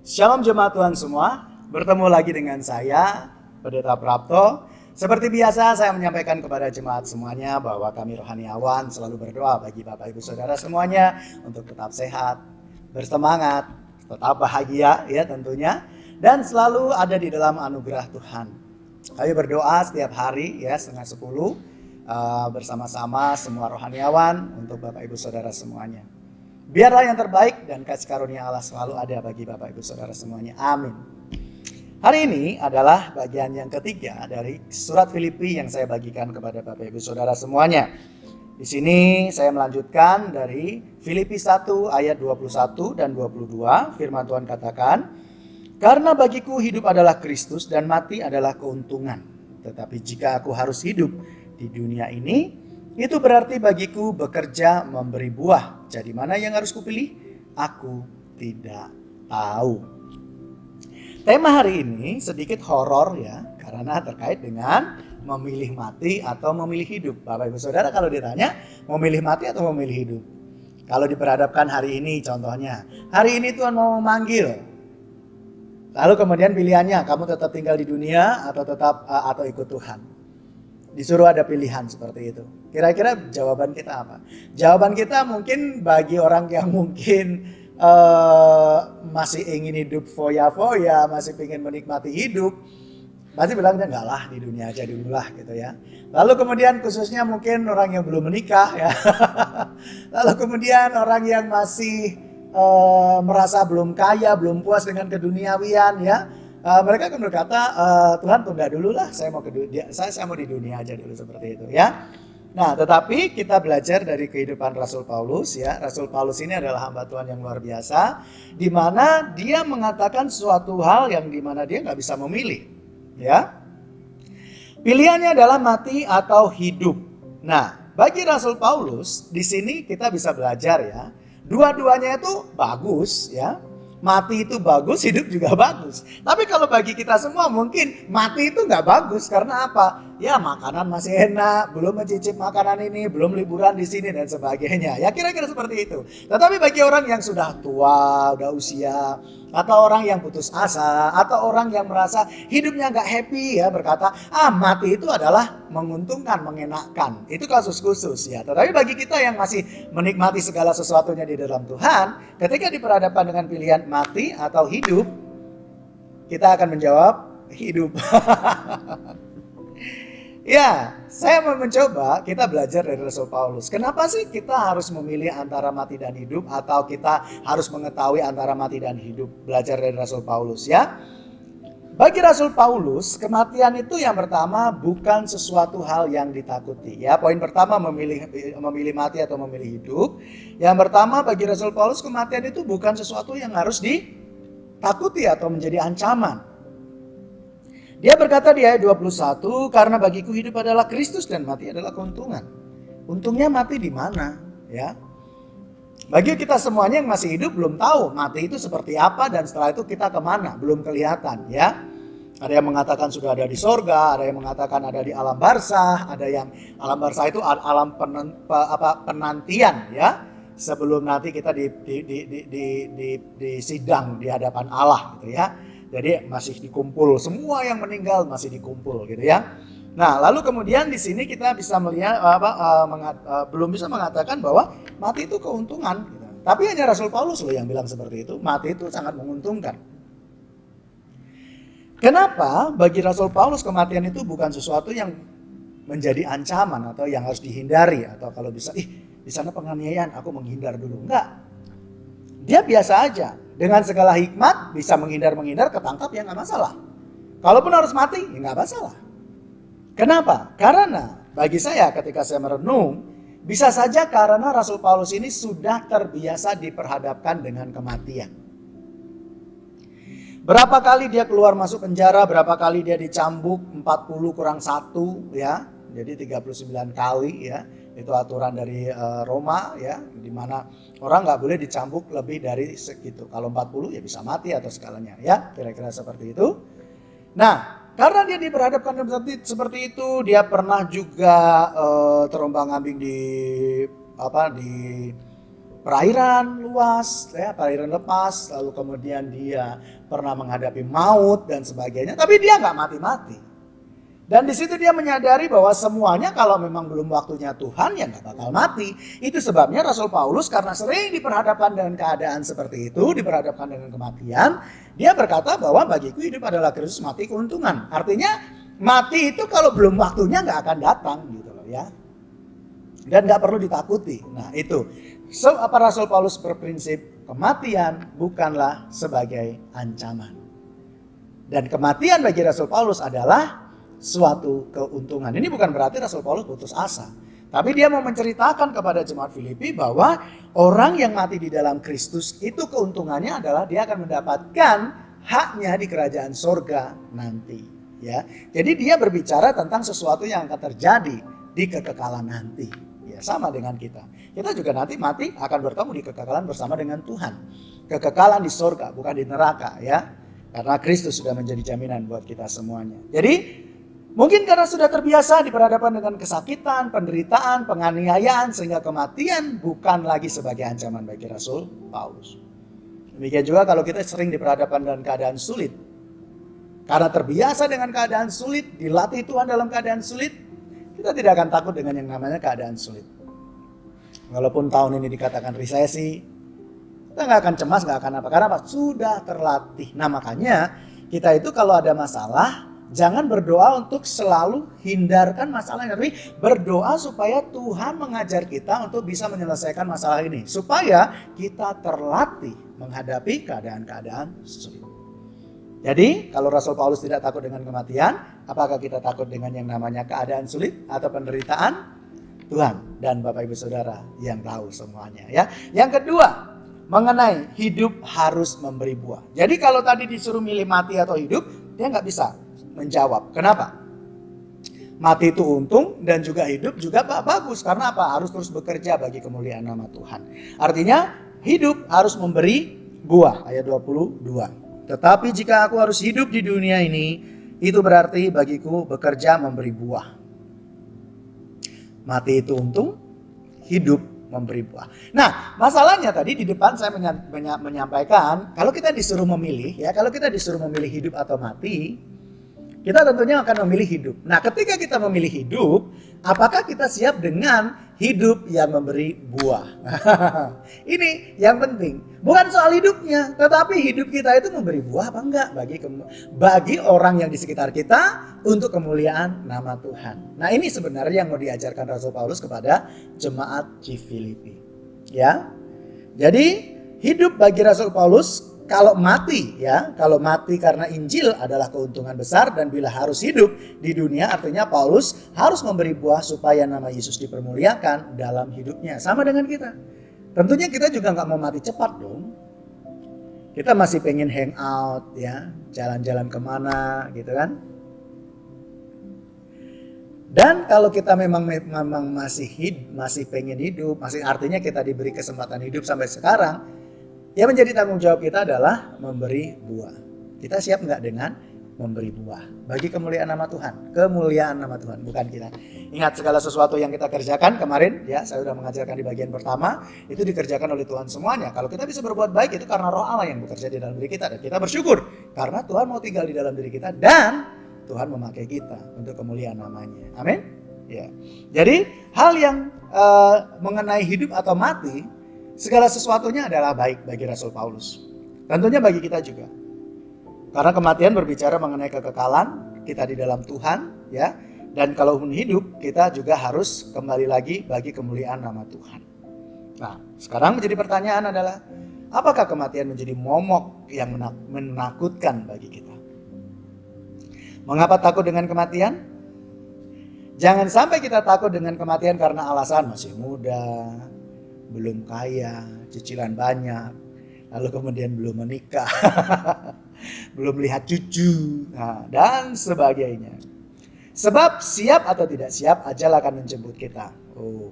Shalom jemaat Tuhan semua, bertemu lagi dengan saya, Pendeta Prapto. Seperti biasa saya menyampaikan kepada jemaat semuanya bahwa kami rohaniawan selalu berdoa bagi Bapak Ibu Saudara semuanya untuk tetap sehat, bersemangat, tetap bahagia ya tentunya, dan selalu ada di dalam anugerah Tuhan. Kami berdoa setiap hari ya 9:30 bersama-sama semua rohaniawan untuk Bapak Ibu Saudara semuanya. Biarlah yang terbaik dan kasih karunia Allah selalu ada bagi Bapak Ibu Saudara semuanya. Amin. Hari ini adalah bagian yang ketiga dari surat Filipi yang saya bagikan kepada Bapak Ibu Saudara semuanya. Di sini saya melanjutkan dari Filipi 1 ayat 21 dan 22. Firman Tuhan katakan, "Karena bagiku hidup adalah Kristus dan mati adalah keuntungan. Tetapi jika aku harus hidup di dunia ini, itu berarti bagiku bekerja memberi buah. Jadi mana yang harus kupilih? Aku tidak tahu." Tema hari ini sedikit horor ya, karena terkait dengan memilih mati atau memilih hidup. Bapak Ibu Saudara kalau ditanya memilih mati atau memilih hidup. Kalau diperhadapkan hari ini contohnya, hari ini Tuhan mau memanggil. Lalu kemudian pilihannya, kamu tetap tinggal di dunia atau ikut Tuhan. Disuruh ada pilihan seperti itu. Kira-kira jawaban kita apa? Jawaban kita mungkin bagi orang yang mungkin masih ingin hidup foya-foya, masih ingin menikmati hidup, pasti bilangnya enggak lah, di dunia aja dulu lah gitu ya. Lalu kemudian khususnya mungkin orang yang belum menikah ya. Lalu kemudian orang yang masih merasa belum kaya, belum puas dengan keduniawian ya. Mereka akan berkata, Tuhan tunda dulu lah, saya mau di dunia aja dulu seperti itu ya. Nah, tetapi kita belajar dari kehidupan Rasul Paulus ya. Rasul Paulus ini adalah hamba Tuhan yang luar biasa, di mana dia mengatakan suatu hal yang di mana dia nggak bisa memilih, ya. Pilihannya adalah mati atau hidup. Nah, bagi Rasul Paulus di sini kita bisa belajar ya. Dua-duanya itu bagus ya. Mati itu bagus, hidup juga bagus. Tapi kalau bagi kita semua mungkin mati itu nggak bagus karena apa? Ya makanan masih enak, belum mencicip makanan ini, belum liburan di sini dan sebagainya. Ya kira-kira seperti itu. Tetapi bagi orang yang sudah tua, udah usia, atau orang yang putus asa, atau orang yang merasa hidupnya nggak happy ya berkata, mati itu adalah menguntungkan, mengenakkan. Itu kasus khusus ya. Tetapi bagi kita yang masih menikmati segala sesuatunya di dalam Tuhan, ketika diperhadapkan dengan pilihan mati atau hidup, kita akan menjawab hidup. Ya, saya mau mencoba kita belajar dari Rasul Paulus. Kenapa sih kita harus memilih antara mati dan hidup, atau kita harus mengetahui antara mati dan hidup? Belajar dari Rasul Paulus ya. Bagi Rasul Paulus, kematian itu yang pertama bukan sesuatu hal yang ditakuti. Ya, poin pertama memilih mati atau memilih hidup. Yang pertama bagi Rasul Paulus, kematian itu bukan sesuatu yang harus ditakuti atau menjadi ancaman. Dia berkata di ayat 21, "Karena bagiku hidup adalah Kristus dan mati adalah keuntungan." Untungnya mati di mana? Ya. Bagi kita semuanya yang masih hidup belum tahu mati itu seperti apa dan setelah itu kita kemana, belum kelihatan ya. Ada yang mengatakan sudah ada di sorga, ada yang mengatakan ada di alam barzah, ada yang alam barzah itu alam penantian ya. Sebelum nanti kita di sidang di hadapan Allah gitu ya. Jadi masih dikumpul, semua yang meninggal masih dikumpul gitu ya. Nah, lalu kemudian di sini kita bisa melihat belum bisa mengatakan bahwa mati itu keuntungan. Gitu. Tapi hanya Rasul Paulus loh yang bilang seperti itu, mati itu sangat menguntungkan. Kenapa bagi Rasul Paulus kematian itu bukan sesuatu yang menjadi ancaman atau yang harus dihindari, atau kalau bisa, di sana penganiayaan, aku menghindar dulu. Enggak. Dia biasa aja. Dengan segala hikmat bisa menghindar, ketangkap ya nggak masalah. Kalaupun harus mati ya nggak masalah. Kenapa? Karena bagi saya ketika saya merenung, bisa saja karena Rasul Paulus ini sudah terbiasa diperhadapkan dengan kematian. Berapa kali dia keluar masuk penjara, berapa kali dia dicambuk 40 kurang 1 ya. Jadi 39 kali ya. Itu aturan dari Roma ya, di mana orang nggak boleh dicambuk lebih dari segitu. Kalau 40 ya bisa mati atau segalanya ya, kira-kira seperti itu. Nah, karena dia diperhadapkan seperti itu, dia pernah juga terombang-ambing di perairan luas, ya, perairan lepas, lalu kemudian dia pernah menghadapi maut dan sebagainya, tapi dia nggak mati-mati. Dan di situ dia menyadari bahwa semuanya kalau memang belum waktunya Tuhan ya nggak bakal mati. Itu sebabnya Rasul Paulus karena sering diperhadapkan dengan keadaan seperti itu, diperhadapkan dengan kematian, dia berkata bahwa bagiku hidup adalah Kristus, mati keuntungan. Artinya mati itu kalau belum waktunya nggak akan datang gitu loh ya. Dan nggak perlu ditakuti. Nah itu. So, apa Rasul Paulus berprinsip kematian bukanlah sebagai ancaman. Dan kematian bagi Rasul Paulus adalah suatu keuntungan. Ini bukan berarti Rasul Paulus putus asa. Tapi dia mau menceritakan kepada jemaat Filipi bahwa orang yang mati di dalam Kristus itu keuntungannya adalah dia akan mendapatkan haknya di kerajaan sorga nanti. Ya, jadi dia berbicara tentang sesuatu yang akan terjadi di kekekalan nanti. Ya, sama dengan kita. Kita juga nanti mati akan bertemu di kekekalan bersama dengan Tuhan. Kekekalan di sorga, bukan di neraka ya. Karena Kristus sudah menjadi jaminan buat kita semuanya. Jadi mungkin karena sudah terbiasa diperhadapkan dengan kesakitan, penderitaan, penganiayaan, sehingga kematian bukan lagi sebagai ancaman bagi Rasul Paulus. Demikian juga kalau kita sering diperhadapkan dengan keadaan sulit. Karena terbiasa dengan keadaan sulit, dilatih Tuhan dalam keadaan sulit, kita tidak akan takut dengan yang namanya keadaan sulit. Walaupun tahun ini dikatakan resesi, kita nggak akan cemas, nggak akan apa. Karena apa? Sudah terlatih. Nah makanya kita itu kalau ada masalah, jangan berdoa untuk selalu hindarkan masalahnya, tapi berdoa supaya Tuhan mengajar kita untuk bisa menyelesaikan masalah ini. Supaya kita terlatih menghadapi keadaan-keadaan sulit. Jadi kalau Rasul Paulus tidak takut dengan kematian, apakah kita takut dengan yang namanya keadaan sulit atau penderitaan? Tuhan dan Bapak Ibu Saudara yang tahu semuanya ya. Yang kedua, mengenai hidup harus memberi buah. Jadi kalau tadi disuruh milih mati atau hidup, dia nggak bisa menjawab. Kenapa? Mati itu untung dan juga hidup juga bagus. Karena apa? Harus terus bekerja bagi kemuliaan nama Tuhan. Artinya hidup harus memberi buah. Ayat 22. Tetapi jika aku harus hidup di dunia ini, itu berarti bagiku bekerja memberi buah. Mati itu untung, hidup memberi buah. Nah, masalahnya tadi di depan saya menyampaikan, kalau kita disuruh memilih, ya kalau kita disuruh memilih hidup atau mati, kita tentunya akan memilih hidup. Nah, ketika kita memilih hidup, apakah kita siap dengan hidup yang memberi buah? Ini yang penting. Bukan soal hidupnya, tetapi hidup kita itu memberi buah apa enggak bagi orang yang di sekitar kita untuk kemuliaan nama Tuhan. Nah, ini sebenarnya yang mau diajarkan Rasul Paulus kepada jemaat di Filipi. Ya. Jadi, hidup bagi Rasul Paulus kalau mati karena Injil adalah keuntungan besar, dan bila harus hidup di dunia artinya Paulus harus memberi buah supaya nama Yesus dipermuliakan dalam hidupnya. Sama dengan kita. Tentunya kita juga nggak mau mati cepat dong. Kita masih pengen hang out ya, jalan-jalan kemana gitu kan. Dan kalau kita memang masih pengen hidup, masih artinya kita diberi kesempatan hidup sampai sekarang, yang menjadi tanggung jawab kita adalah memberi buah. Kita siap nggak dengan memberi buah bagi kemuliaan nama Tuhan? Kemuliaan nama Tuhan, bukan kita. Ingat, segala sesuatu yang kita kerjakan kemarin, ya saya sudah mengajarkan di bagian pertama, itu dikerjakan oleh Tuhan semuanya. Kalau kita bisa berbuat baik itu karena Roh Allah yang bekerja di dalam diri kita, dan kita bersyukur karena Tuhan mau tinggal di dalam diri kita dan Tuhan memakai kita untuk kemuliaan namanya. Amin. Ya. Jadi hal yang mengenai hidup atau mati, segala sesuatunya adalah baik bagi Rasul Paulus. Tentunya bagi kita juga. Karena kematian berbicara mengenai kekekalan kita di dalam Tuhan, ya. Dan kalau hidup, kita juga harus kembali lagi bagi kemuliaan nama Tuhan. Nah, sekarang menjadi pertanyaan adalah, apakah kematian menjadi momok yang menakutkan bagi kita? Mengapa takut dengan kematian? Jangan sampai kita takut dengan kematian karena alasan masih muda, belum kaya, cicilan banyak, lalu kemudian belum menikah, belum lihat cucu, dan sebagainya. Sebab siap atau tidak siap, ajal akan menjemput kita. Oh,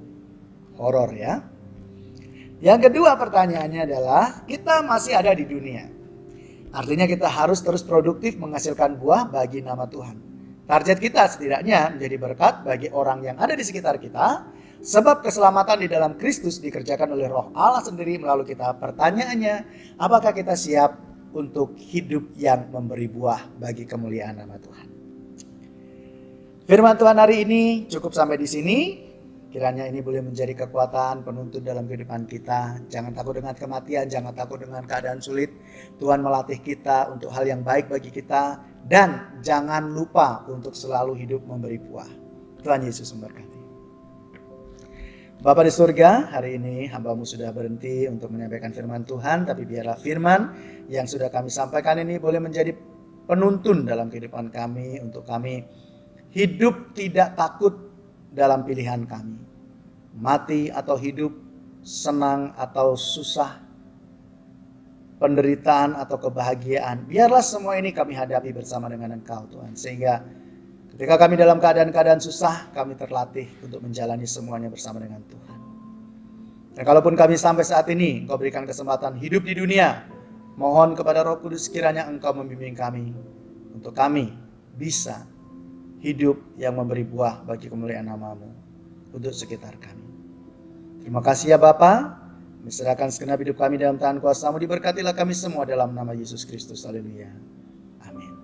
horor ya. Yang kedua pertanyaannya adalah, kita masih ada di dunia. Artinya kita harus terus produktif menghasilkan buah bagi nama Tuhan. Target kita setidaknya menjadi berkat bagi orang yang ada di sekitar kita. Sebab keselamatan di dalam Kristus dikerjakan oleh Roh Allah sendiri melalui kita. Pertanyaannya, apakah kita siap untuk hidup yang memberi buah bagi kemuliaan nama Tuhan. Firman Tuhan hari ini cukup sampai di sini. Kiranya ini boleh menjadi kekuatan penuntun dalam kehidupan kita. Jangan takut dengan kematian, jangan takut dengan keadaan sulit. Tuhan melatih kita untuk hal yang baik bagi kita. Dan jangan lupa untuk selalu hidup memberi buah. Tuhan Yesus memberkati. Bapa di surga, hari ini hamba-Mu sudah berhenti untuk menyampaikan firman Tuhan. Tapi biarlah firman yang sudah kami sampaikan ini boleh menjadi penuntun dalam kehidupan kami. Untuk kami hidup tidak takut dalam pilihan kami. Mati atau hidup, senang atau susah, penderitaan atau kebahagiaan, biarlah semua ini kami hadapi bersama dengan Engkau Tuhan. Sehingga ketika kami dalam keadaan-keadaan susah, kami terlatih untuk menjalani semuanya bersama dengan Tuhan. Dan kalaupun kami sampai saat ini Engkau berikan kesempatan hidup di dunia, mohon kepada Roh Kudus kiranya Engkau membimbing kami untuk kami bisa hidup yang memberi buah bagi kemuliaan nama-Mu untuk sekitar kami. Terima kasih ya Bapa. Serahkan segenap hidup kami dalam tangan kuasa-Mu. Diberkatilah kami semua dalam nama Yesus Kristus. Haleluya. Amin.